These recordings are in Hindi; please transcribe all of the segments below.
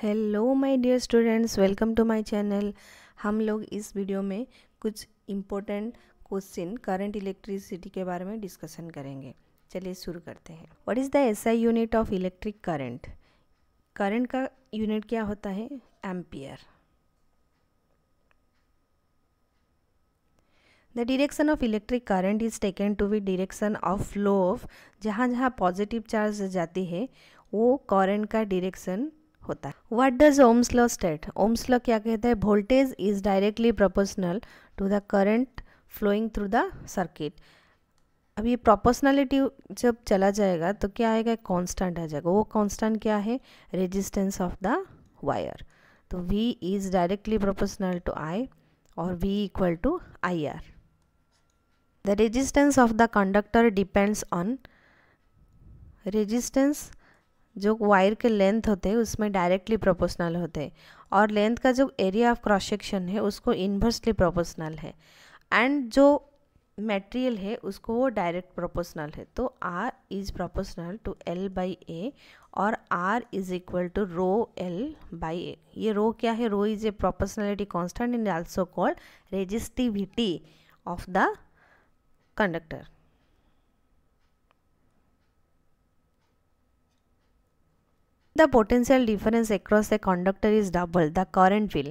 Hello my dear students, welcome to my channel. हम लोग इस वीडियो में कुछ इम्पोर्टेंट क्वेश्चन करंट इलेक्ट्रिसिटी के बारे में डिस्कशन करेंगे। चलिए शुरू करते हैं। What is the SI unit of electric current? Current का यूनिट क्या होता है? Ampere. The direction of electric current is taken to be direction of flow of, जहाँ जहाँ पॉजिटिव चार्ज जाती है वो करंट का डायरेक्शन होता है। What does Ohm's law state? Ohm's law क्या कहता है? Voltage is directly proportional to the current flowing through the circuit. अब ये प्रोपोर्शनलिटी जब चला जाएगा तो क्या आएगा? कांस्टेंट आ जाएगा। वो कांस्टेंट क्या है? Resistance of the wire. तो V is directly proportional to I और V equal to IR। The resistance of the conductor depends on, resistance जो वायर के लेंथ होते हैं उसमें डायरेक्टली प्रोपोर्शनल होते हैं, और लेंथ का जो एरिया ऑफ क्रॉस सेक्शन है उसको इन्वर्सली प्रोपोर्शनल है, एंड जो मटेरियल है उसको वो डायरेक्ट प्रोपोर्शनल है। तो R is proportional to L by A और R is equal to rho L by A। ये रो क्या है? Rho is a proportionality constant and also called resistivity of the conductor. The potential difference across a conductor is double the current will।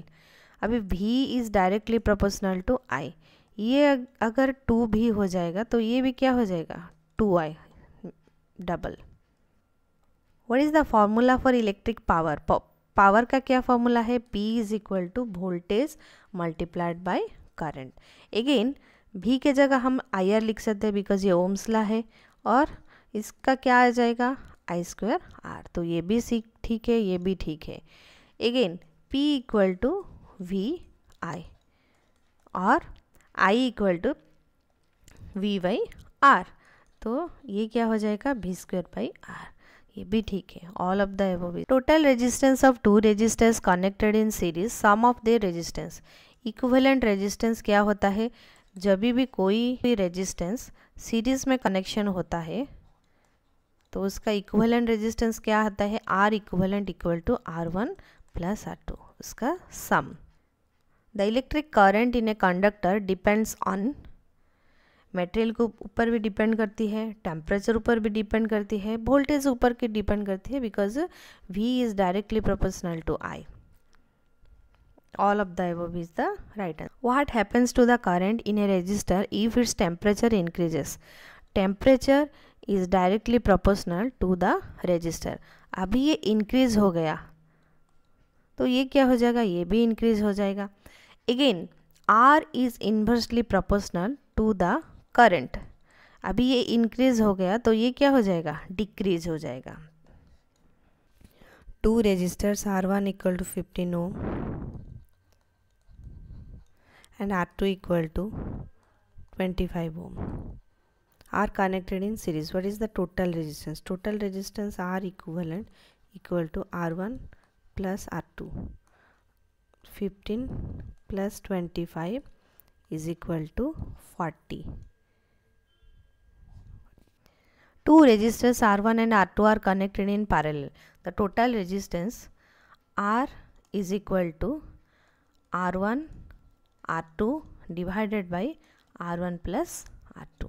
अभी V is directly proportional to I। ये अगर 2 भी हो जाएगा तो ये भी क्या हो जाएगा? 2I double. What is the formula for electric power? Power का क्या फॉर्मूला है? P is equal to voltage multiplied by current। Again V के जगह हम IR लिख सकते हैं बिकॉज ये ओम्स लॉ है, और इसका क्या आ जाएगा? I square R। तो ये भी ठीक है, ये भी ठीक है। Again P equal to V I और I equal to V by R। तो ये क्या हो जाएगा? V square by R। ये भी ठीक है। All of the above. Total resistance of two resistors connected in series, sum of their resistance. Equivalent resistance क्या होता है? जब भी कोई भी रेजिस्टेंस सीरीज में कनेक्शन होता है तो उसका इक्विवेलेंट रेजिस्टेंस क्या आता है? R equivalent equal to R1 plus R2, उसका sum. The electric current in a conductor depends on, material को ऊपर भी डिपेंड करती है, टेम्परेचर ऊपर भी डिपेंड करती है, वोल्टेज ऊपर की डिपेंड करती है, because V is directly proportional to I। All of the above is the right answer. What happens to the current in a resistor if its temperature increases? Temperature is directly proportional to the resistor। अभी ये increase हो गया तो ये क्या हो जाएगा? ये भी increase हो जाएगा। Again R is inversely proportional to the current। अभी ये increase हो गया तो ये क्या हो जाएगा? Decrease हो जाएगा। Two resistors R1 equal to 15 ohm and R2 equal to 25 ohm are connected in series. What is the total resistance? Total resistance R equivalent equal to R1 plus R2. 15 plus 25 is equal to 40. Two resistors R1 and R2 are connected in parallel. The total resistance R is equal to R1 R2 divided by R1 plus R2।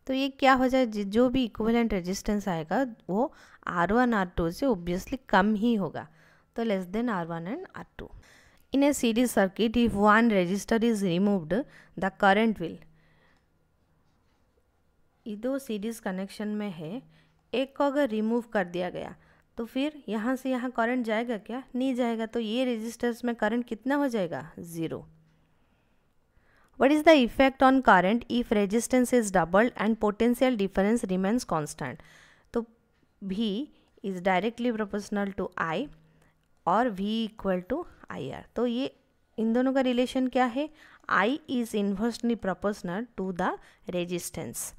तो ये क्या हो जाए? जो भी इक्विवेलेंट रेजिस्टेंस आएगा वो R1 R2 से ऑब्वियसली कम ही होगा, तो less than R1 and R2। In a series circuit if one resistor is removed the current will. ये दो सीरीज कनेक्शन में है, एक को अगर रिमूव कर दिया गया तो फिर यहाँ से यहाँ करंट जाएगा क्या? नहीं जाएगा। तो ये रेजिस्टर्स में करंट कितना हो जाएगा? 0। What is the effect on current if resistance is doubled and potential difference remains constant? तो V is directly proportional to I और V equal to IR। तो ये इन दोनों का रिलेशन क्या है? I is inversely proportional to the resistance।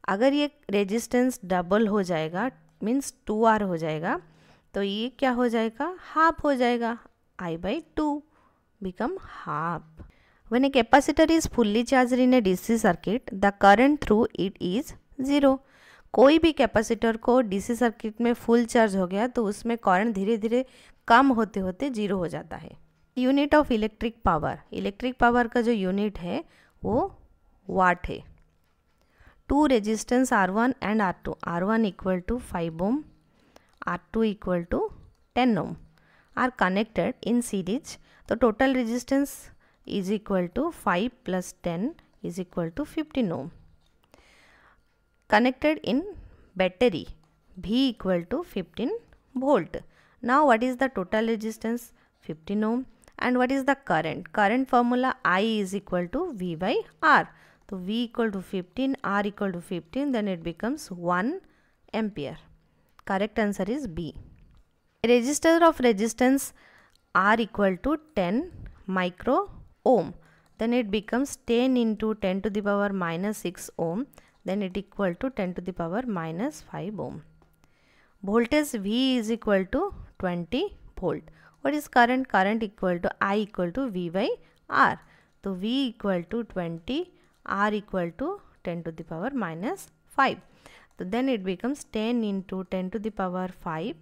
अगर ये रेजिस्टेंस डबल हो जाएगा मीन्स 2R हो जाएगा तो ये क्या हो जाएगा? हाफ हो जाएगा। I by 2 become half। When a capacitor is fully charged in a DC circuit, the current through it is 0। कोई भी कैपेसिटर को डीसी सर्किट में फुल चार्ज हो गया तो उसमें करंट धीरे धीरे कम होते होते 0 हो जाता है। यूनिट ऑफ इलेक्ट्रिक पावर का जो यूनिट है वो वाट है। Two resistance R1 and R2, R1 equal to 5 ohm, R2 equal to 10 ohm are connected in series, तो total resistance is equal to 5 plus 10 is equal to 15 ohm. Connected in battery, V equal to 15 volt. Now what is the total resistance? 15 ohm. And what is the current? Current formula I is equal to V by R. So V equal to 15, R equal to 15, then it becomes 1 ampere. Correct answer is B. A resistor of resistance R equal to 10 micro ohm. Then it becomes 10 into 10 to the power minus 6 ohm, then it equal to 10 to the power minus 5 ohm. Voltage V is equal to 20 volt. What is current? Current equal to I equal to V by R. So V equal to 20, R equal to 10 to the power minus 5. So then it becomes 10 into 10 to the power 5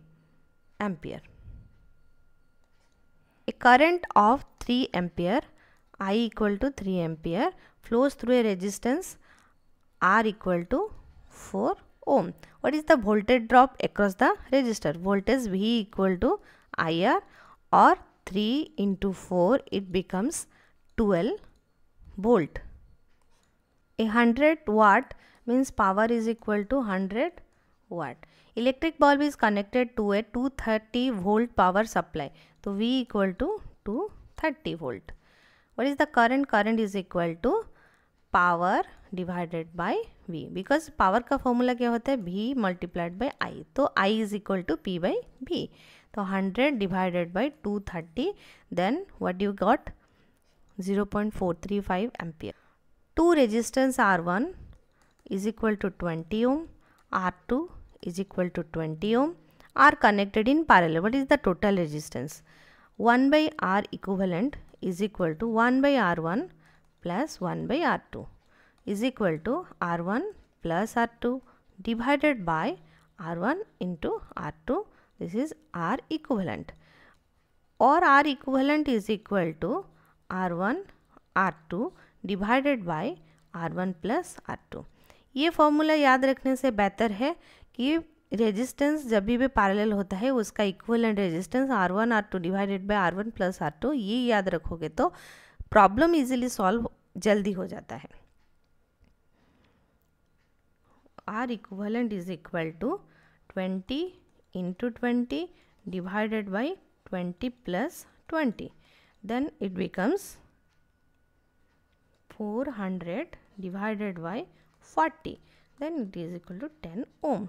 ampere. A current of 3 ampere, I equal to 3 ampere, flows through a resistance R equal to 4 ohm. What is the voltage drop across the resistor? Voltage V equal to IR, or 3 into 4, it becomes 12 volt. A 100 watt means power is equal to 100 watt. Electric bulb is connected to a 230 volt power supply. So V equal to 230 volt. What is the current? Current is equal to power divided by V, because power का formula क्या होता है? V multiplied by I. तो I is equal to P by V. तो 100 divided by 230, then what you got? 0.435 ampere. Two resistance R1 is equal to 20 ohm, R2 is equal to 20 ohm, are connected in parallel. What is the total resistance? 1 by R equivalent is equal to 1 by R1 plus 1 by R2 is equal to R1 plus R2 divided by R1 into R2. This is R equivalent, or R equivalent is equal to R1 R2 divided by R1 plus R2. ये फॉर्मूला याद रखने से बेहतर है कि रेजिस्टेंस जब भी पैरेलल होता है उसका equivalent resistance R1 R2 divided by R1 plus R2, ये याद रखोगे तो प्रॉब्लम इजीली सॉल्व जल्दी हो जाता है. R equivalent is equal to 20 into 20 divided by 20 plus 20, then it becomes 400 divided by 40, then it is equal to 10 ohm.